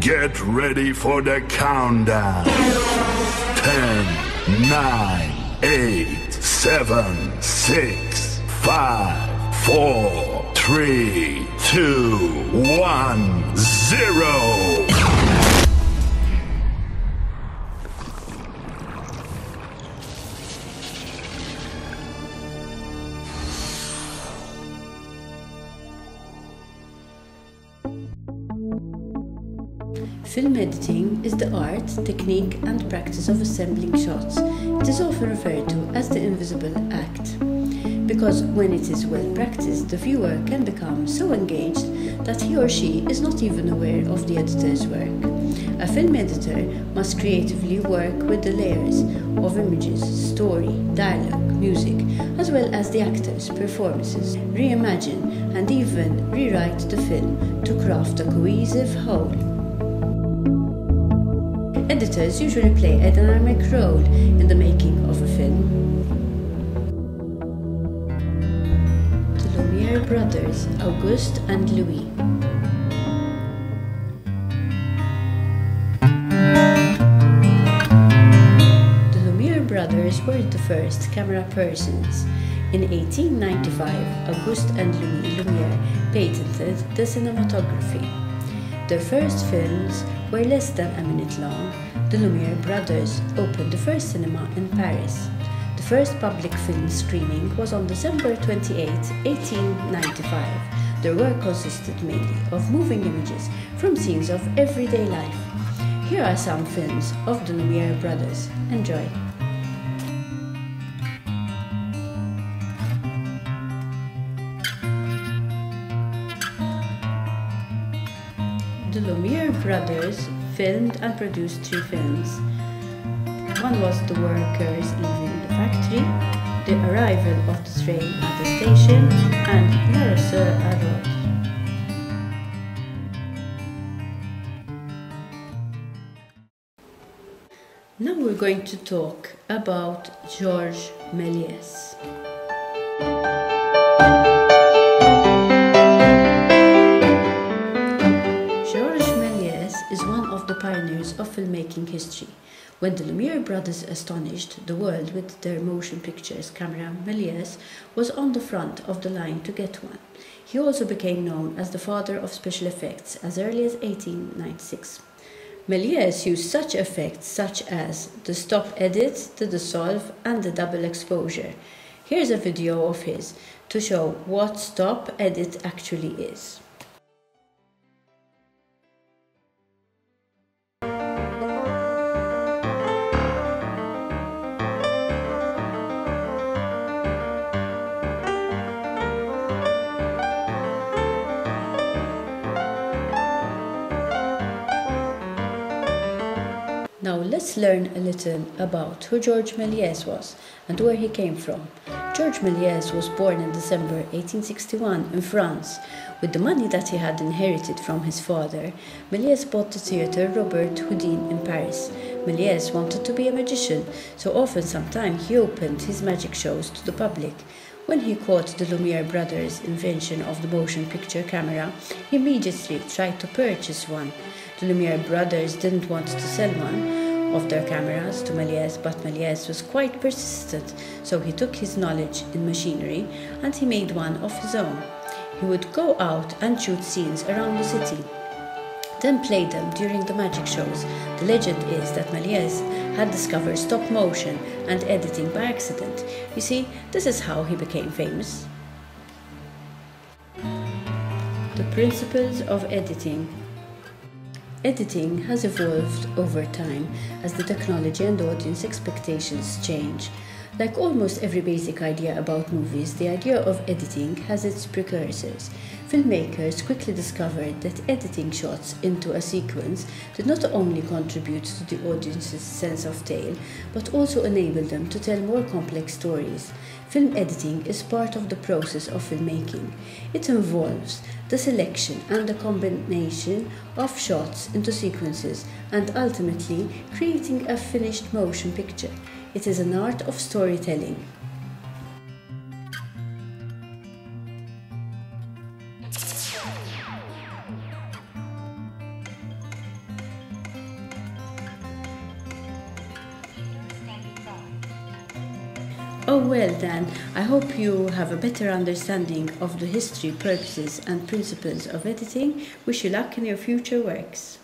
Get ready for the countdown. 10, 9, 8, 7, 6, 5, 4, 3, 2, 1, 0. Film editing is the art, technique and practice of assembling shots. It is often referred to as the invisible act, because when it is well practiced, the viewer can become so engaged that he or she is not even aware of the editor's work. A film editor must creatively work with the layers of images, story, dialogue, music, as well as the actors' performances, reimagine and even rewrite the film to craft a cohesive whole. Editors usually play a dynamic role in the making of a film. The Lumiere brothers, Auguste and Louis. The Lumiere brothers were the first camera persons. In 1895, Auguste and Louis Lumiere patented the cinematography. Their first films were less than a minute long. The Lumiere brothers opened the first cinema in Paris. The first public film screening was on December 28, 1895. Their work consisted mainly of moving images from scenes of everyday life. Here are some films of the Lumiere brothers. Enjoy! The Lumiere brothers filmed and produced 3 films. One was the workers leaving the factory, the arrival of the train at the station, and La Roseur à Rose. Now we're going to talk about Georges Méliès. Pioneers of filmmaking history. When the Lumiere brothers astonished the world with their motion pictures camera, Méliès was on the front of the line to get one. He also became known as the father of special effects as early as 1896. Méliès used such effects such as the stop edit, the dissolve and the double exposure. Here's a video of his to show what stop edit actually is. Now let's learn a little about who Georges Méliès was and where he came from. Georges Méliès was born in December 1861 in France. With the money that he had inherited from his father, Méliès bought the theatre Robert Houdin in Paris. Méliès wanted to be a magician, so often sometimes he opened his magic shows to the public. When he caught the Lumiere brothers' invention of the motion picture camera, he immediately tried to purchase one. The Lumiere brothers didn't want to sell one of their cameras to Méliès, but Méliès was quite persistent, so he took his knowledge in machinery and he made one of his own. He would go out and shoot scenes around the city, then play them during the magic shows. The legend is that Méliès had discovered stop motion and editing by accident. You see, this is how he became famous. The principles of editing. Editing has evolved over time as the technology and audience expectations change. Like almost every basic idea about movies, the idea of editing has its precursors. Filmmakers quickly discovered that editing shots into a sequence did not only contribute to the audience's sense of tale, but also enabled them to tell more complex stories. Film editing is part of the process of filmmaking. It involves the selection and the combination of shots into sequences and ultimately creating a finished motion picture. It is an art of storytelling. Oh well then, I hope you have a better understanding of the history, purposes and principles of editing. Wish you luck in your future works.